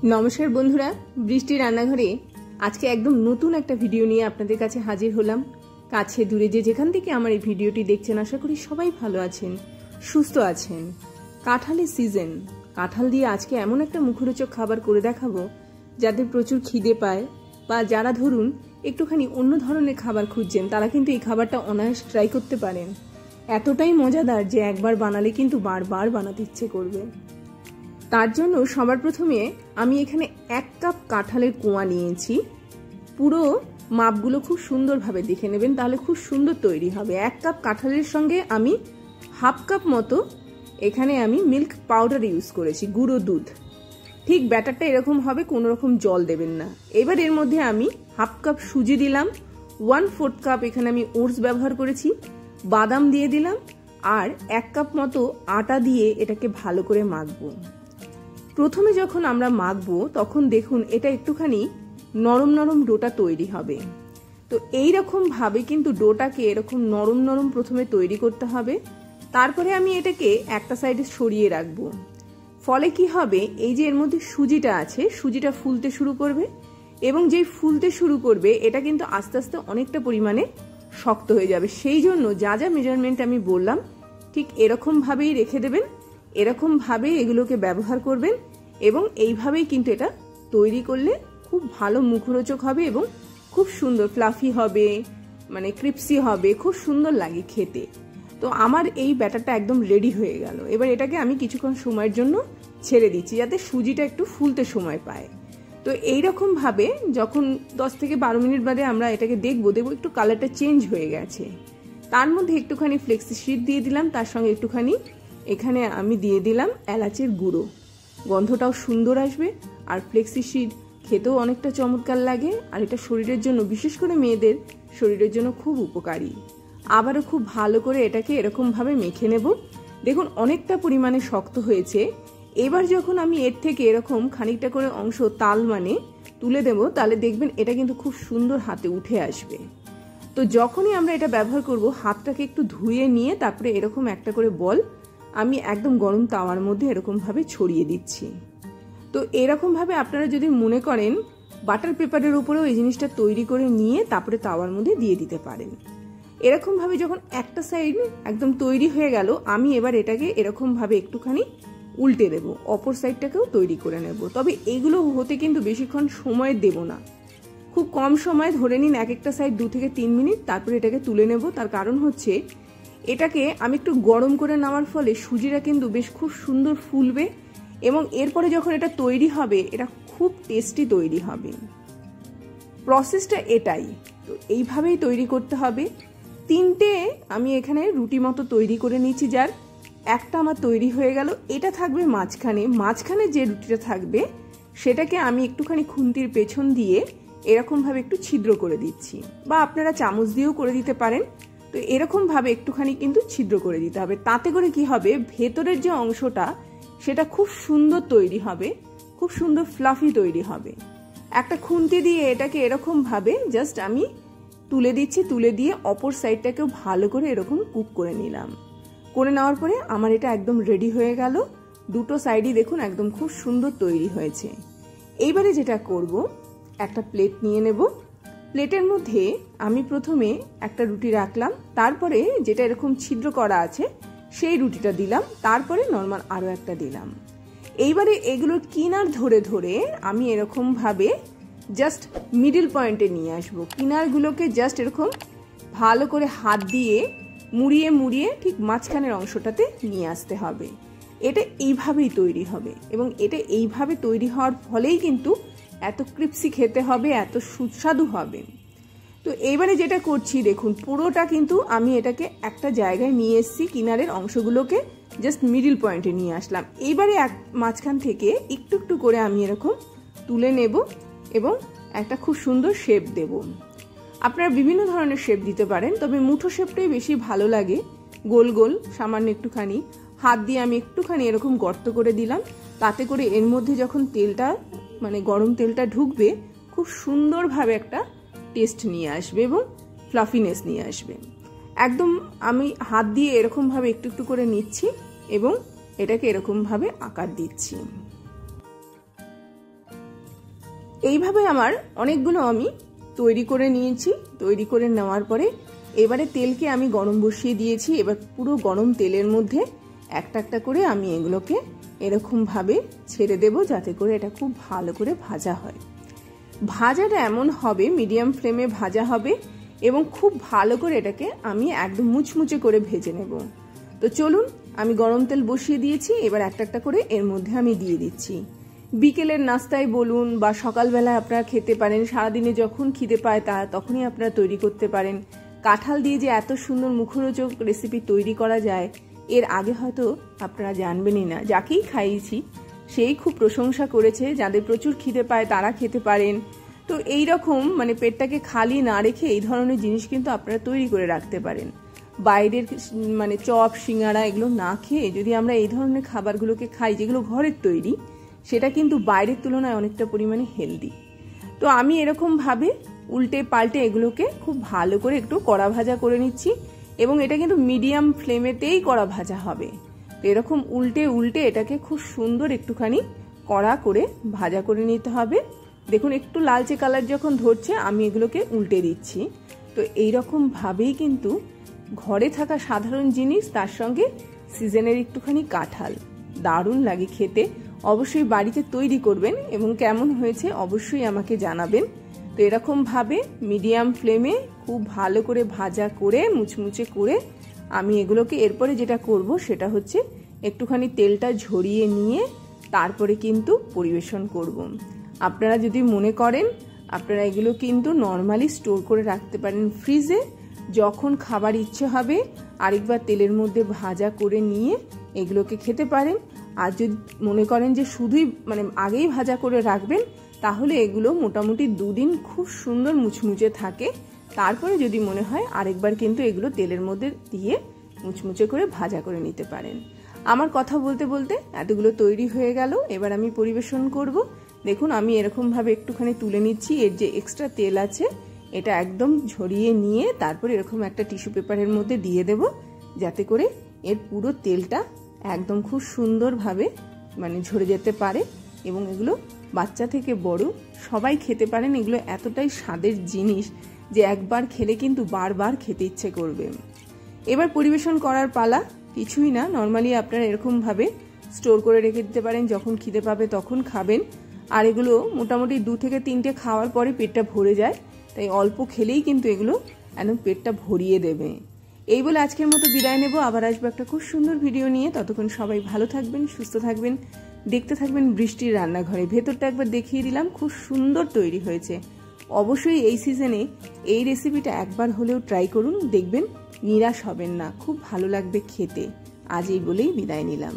नमस्कार बंधुरा बृष्टि रान्नाघरे आज के एकदम नतून एक भिडियो निये आपनादेर काछे हाजिर हलाम। काछे दूरे जे जेखान थेके आमार एई भिडियोटी देखछेन आशा करी सबाई भालो आछेन, सुस्थ आछेन। काঁঠালের सीजन, काঁঠাল दिये आजके एमन एकटा मुखरोचक खाबार करे देखाबो जादेर प्रचुर खिदे पाय बा जारा धरुन एकटुखानी अन्य धरनेर खाबार खुঁজছেন तारा किन्तु एई खाबारटा अनायास ट्राई करते पारेन। एतटाई मजादार जे एकबार बानाले किन्तु बारबार बानाते इচ্ছে करबे। तार जन्य सबार प्रथमे आमी एखाने 1 কাপ কাঁঠালের কোয়া निয়েছি। पुरो मापगुलो खूब सुंदर भावे देखे नेबेन, ताहले खूब सुंदर तैरी होबे। 1 কাপ কাঁঠালের संगे आमी हाफ कप मतो एखाने आमी मिल्क पाउडार यूज करेছি, गुঁড়ো दूध। ठीक बैटारटा एरकम होबे, कोनो रकम जल देबेन ना। एबार एर मध्ये आमी हाफ कप सुजी दिलाम, 1/4 কাপ एखाने आमी ओट्स व्यवहार करेছি, बादाम दिए दिलाम और 1 কাপ मतो आटा दिए एटाके भालो करे माखबो। प्रथमे जखन आमरा माखबो तखन देखुन एटा एकटुखानी नरम नरम डोटा तैरी होबे। तो एई रकम भावे किन्तु डोटाके एरकम नरम नरम प्रथमे तैरी करते होबे। तारपरे आमी एटाके एकटा साइडे सरिये राखबो। फले कि होबे, एई जे एर मध्ये सुजिटा आछे, सुजिटा फुलते शुरू करबे एबं जेई फुलते शुरू करबे एटा किन्तु आस्ते आस्ते अनेकटा परिमाणे शक्त हये जाबे। सेई जोन्नो जा जा मेजारमेंट आमी बोललाम ठीक एरकम भावेई रेखे देबेन, एरकम भावे एगुलोके व्यवहार करबेन एबं एइभावेई किन्तु एटा तैरी करले खूब भालो मुखरोचक होबे एबं खूब सुंदर फ्लाफी होबे, माने क्रिप्सी होबे, खूब सुंदर लागे खेते। तो आमार एई बैटारटा एकदम रेडी हये गेल। एबार एटाके आमी किछुक्षण समयेर जोन्नो छेड़े दिচ্ছি যাতে সুজিটা একটু ফুলতে সময় পায়। তো এই রকম ভাবে যখন 10 থেকে 12 মিনিট বাদে আমরা এটাকে দেখব একটু কালারটা চেঞ্জ হয়ে গেছে। তার মধ্যে একটুখানি ফ্লেক্সি সিড দিয়ে দিলাম, তার সঙ্গে একটুখানি এখানে আমি দিয়ে দিলাম এলাচের গুঁড়ো। গন্ধটাও সুন্দর আসবে আর ফ্লেক্সি সিড খেতেও অনেকটা চমৎকার লাগে আর এটা শরীরের জন্য, বিশেষ করে মেয়েদের শরীরের জন্য খুব উপকারী। আবারও খুব ভালো করে এটাকে এরকম ভাবে মেখে নেব। দেখুন অনেকটা পরিমাণে শক্ত হয়েছে। এবার যখন আমি এর থেকে এরকম খানিকটা করে অংশ তাল মানে তুলে দেব, তাহলে দেখবেন এটা কিন্তু খুব সুন্দর হাতে উঠে আসবে। তো যখনই আমরা এটা ব্যবহার করব হাতটাকে একটু ধুয়ে নিয়ে তারপরে এরকম একটা করে বল আমি একদম গরম তাওয়ার মধ্যে এরকম ভাবে ছড়িয়ে দিচ্ছি। তো এরকম ভাবে আপনারা যদি মনে করেন বাটার পেপারের উপরেও এই জিনিসটা তৈরি করে নিয়ে তারপরে তাওয়ার মধ্যে দিয়ে দিতে পারেন। এরকম ভাবে যখন একটা সাইড একদম তৈরি হয়ে গেল, আমি এবার এটাকে এরকম ভাবে একটুখানি উল্টে দেব, অপর সাইডটাকেও তৈরি করে নেব। তবে এগুলো হতে কিন্তু বেশিক্ষণ সময় দেব না, খুব কম সময়, ধরে নিন এক একটা সাইড 2 থেকে 3 মিনিট, তারপরে এটাকে তুলে নেব। তার কারণ হচ্ছে এটাকে আমি একটু গরম করে নেওয়ার ফলে সুজিটা কিন্তু বেশ খুব সুন্দর ফুলবে এবং এরপরে যখন এটা তৈরি হবে এটা খুব টেস্টি তৈরি হবে। প্রসেসটা এটাই। তো এইভাবেই তৈরি করতে হবে। 3টে আমি এখানে রুটি মতো তৈরি করে নিয়েছি, যার একটা আমার তৈরি হয়ে গেল। এটা থাকবে মাঝখানে, মাঝখানে যে রুটিটা থাকবে সেটাকে আমি একটুখানি খুন্তির পেছন দিয়ে এরকম ভাবে একটু ছিদ্র করে দিচ্ছি, বা আপনারা চামচ দিয়েও করে দিতে পারেন। তো এরকম ভাবে একটুখানি কিন্তু ছিদ্র করে দিতে হবে। তাতে করে কি হবে, ভেতরের যে অংশটা সেটা খুব সুন্দর তৈরি হবে, খুব সুন্দর ফ্লাফি তৈরি হবে। একটা খুন্তি দিয়ে এটাকে এরকম ভাবে জাস্ট আমি তুলে দিচ্ছি, তুলে দিয়ে অপর সাইডটাকেও ভালো করে এরকম কুক করে নিলাম। করে নেওয়ার পরে আমার এটা একদম রেডি হয়ে গেল। দুটো সাইডই দেখুন একদম খুব সুন্দর তৈরি হয়েছে। এইবারে যেটা করব, একটা প্লেট নিয়ে নেব। প্লেটের মধ্যে আমি প্রথমে একটা রুটি রাখলাম, তারপরে যেটা এরকম ছিদ্র করা আছে সেই রুটিটা দিলাম, তারপরে নর্মাল আরও একটা দিলাম। এইবারে এগুলোর কিনার ধরে ধরে আমি এরকম ভাবে জাস্ট মিডল পয়েন্টে নিয়ে আসবো। কিনারগুলোকে জাস্ট এরকম ভালো করে হাত দিয়ে মুড়িয়ে মুড়িয়ে ঠিক মাঝখানের অংশটাতে নিয়ে আসতে হবে। এটা এইভাবেই তৈরি হবে এবং এটা এইভাবে তৈরি হওয়ার ফলেই কিন্তু এত ক্রিপসি খেতে হবে, এত সুস্বাদু হবে। তো এইবারে যেটা করছি দেখুন, পুরোটা কিন্তু আমি এটাকে একটা জায়গায় নিয়ে এসেছি, কিনারের অংশগুলোকে জাস্ট মিডল পয়েন্টে নিয়ে আসলাম। এইবারে মাঝখান থেকে একটু একটু করে আমি এরকম তুলে নেব এবং একটা খুব সুন্দর শেপ দেব। আপনারা বিভিন্ন ধরনের শেপ দিতে পারেন, তবে মুঠো শেপটাই বেশি ভালো লাগে। গোল গোল সামান্য একটুখানি হাত দিয়ে আমি একটুখানি এরকম গর্ত করে দিলাম, তাতে করে এর মধ্যে যখন তেলটা মানে গরম তেলটা ঢুকবে খুব সুন্দরভাবে একটা টেস্ট নিয়ে আসবে এবং ফ্লাফিনেস নিয়ে আসবে। একদম আমি হাত দিয়ে এরকম ভাবে একটু একটু করে নিচ্ছি এবং এটাকে এরকম ভাবে আকার দিচ্ছি। এইভাবে আমার অনেকগুলো আমি তৈরি করে নিয়েছি। তৈরি করে নেওয়ার পরে এবারে তেলকে আমি গরম বসিয়ে দিয়েছি। এবার পুরো গরম তেলের মধ্যে একটা একটা করে আমি এগুলোকে এরকমভাবে ছেড়ে দেব, যাতে করে এটা খুব ভালো করে ভাজা হয়। ভাজাটা এমন হবে, মিডিয়াম ফ্লেমে ভাজা হবে এবং খুব ভালো করে এটাকে আমি একদম মুচমুচে করে ভেজে নেব। তো চলুন, আমি গরম তেল বসিয়ে দিয়েছি। এবার একটা একটা করে এর মধ্যে আমি দিয়ে দিচ্ছি। বিকেলের নাস্তায় বলুন বা সকালবেলায় আপনারা খেতে পারেন, সারাদিনে যখন খিদে পায় তখনই আপনারা তৈরি করতে পারেন। কাঁঠাল দিয়ে যে এত সুন্দর মুখরোচক রেসিপি তৈরি করা যায় এর আগে হয়তো আপনারা জানবেনই না। যাকেই খাইয়েছি সেই খুব প্রশংসা করেছে। যাদের প্রচুর খিদে পায় তারা খেতে পারেন। তো এই রকম মানে পেটটাকে খালি না রেখে এই ধরনের জিনিস কিন্তু আপনারা তৈরি করে রাখতে পারেন। বাইরের মানে চপ সিঙ্গারা এগুলো না খেয়ে যদি আমরা এই ধরনের খাবারগুলোকে খাই যেগুলো ঘরের তৈরি, সেটা কিন্তু বাইরের তুলনায় অনেকটা পরিমাণে হেলদি। তো আমি এরকমভাবে উল্টে পাল্টে এগুলোকে খুব ভালো করে একটু কড়া ভাজা করে নিচ্ছি এবং এটা কিন্তু মিডিয়াম ফ্লেমেতেই কড়া ভাজা হবে। তো এরকম উল্টে উল্টে এটাকে খুব সুন্দর একটুখানি কড়া করে ভাজা করে নিতে হবে। দেখুন একটু লালচে কালার যখন ধরছে আমি এগুলোকে উল্টে দিচ্ছি। তো এইরকমভাবেই কিন্তু ঘরে থাকা সাধারণ জিনিস, তার সঙ্গে সিজনের একটুখানি কাঁঠাল, দারুণ লাগে খেতে। অবশ্যই বাড়িতে তৈরি করবেন এবং কেমন হয়েছে অবশ্যই আমাকে জানাবেন। তো এরকমভাবে মিডিয়াম ফ্লেমে খুব ভালো করে ভাজা করে মুচমুচে করে আমি এগুলোকে এরপরে যেটা করব সেটা হচ্ছে একটুখানি তেলটা ঝরিয়ে নিয়ে তারপরে কিন্তু পরিবেশন করব। আপনারা যদি মনে করেন আপনারা এগুলো কিন্তু নর্মালি স্টোর করে রাখতে পারেন ফ্রিজে। যখন খাবার ইচ্ছে হবে আরেকবার তেলের মধ্যে ভাজা করে নিয়ে এগুলোকে খেতে পারেন। আর যদি মনে করেন যে শুধুই মানে আগেই ভাজা করে রাখবেন, তাহলে এগুলো মোটামুটি 2 দিন খুব সুন্দর মুচমুচে থাকে। তারপরে যদি মনে হয় আরেকবার কিন্তু এগুলো তেলের মধ্যে দিয়ে মুচমুচে করে ভাজা করে নিতে পারেন। আমার কথা বলতে বলতে এতগুলো তৈরি হয়ে গেল। এবার আমি পরিবেশন করব। দেখুন আমি এরকমভাবে একটুখানি তুলে নিচ্ছি। এর যে এক্সট্রা তেল আছে এটা একদম ঝরিয়ে নিয়ে তারপর এরকম একটা টিস্যু পেপারের মধ্যে দিয়ে দেব, যাতে করে এর পুরো তেলটা একদম খুব সুন্দরভাবে মানে ঝরে যেতে পারে এবং এগুলো বাচ্চা থেকে বড় সবাই খেতে পারেন। এগুলো এতটাই স্বাদের জিনিস যে একবার খেলে কিন্তু বারবার খেতে ইচ্ছে করবে। এবার পরিবেশন করার পালা। কিছুই না, নর্মালি আপনারা এরকমভাবে স্টোর করে রেখে দিতে পারেন, যখন খিদে পাবে তখন খাবেন। আর এগুলো মোটামুটি 2 থেকে 3টে খাওয়ার পরে পেটটা ভরে যায়, তাই অল্প খেলেই কিন্তু এগুলো একদম পেটটা ভরিয়ে দেবে। এই বলে আজকের মতো বিদায় নেব। আবার আসবো একটা খুব সুন্দর ভিডিও নিয়ে। ততক্ষণ সবাই ভালো থাকবেন, সুস্থ থাকবেন, দেখতে থাকবেন বৃষ্টির রান্নাঘরে। ভেতরটা একবার দেখিয়ে দিলাম, খুব সুন্দর তৈরি হয়েছে। অবশ্যই এই সিজনে এই রেসিপিটা একবার হলেও ট্রাই করুন, দেখবেন নিরাশ হবেন না, খুব ভালো লাগবে খেতে। আজ এই বলেই বিদায় নিলাম।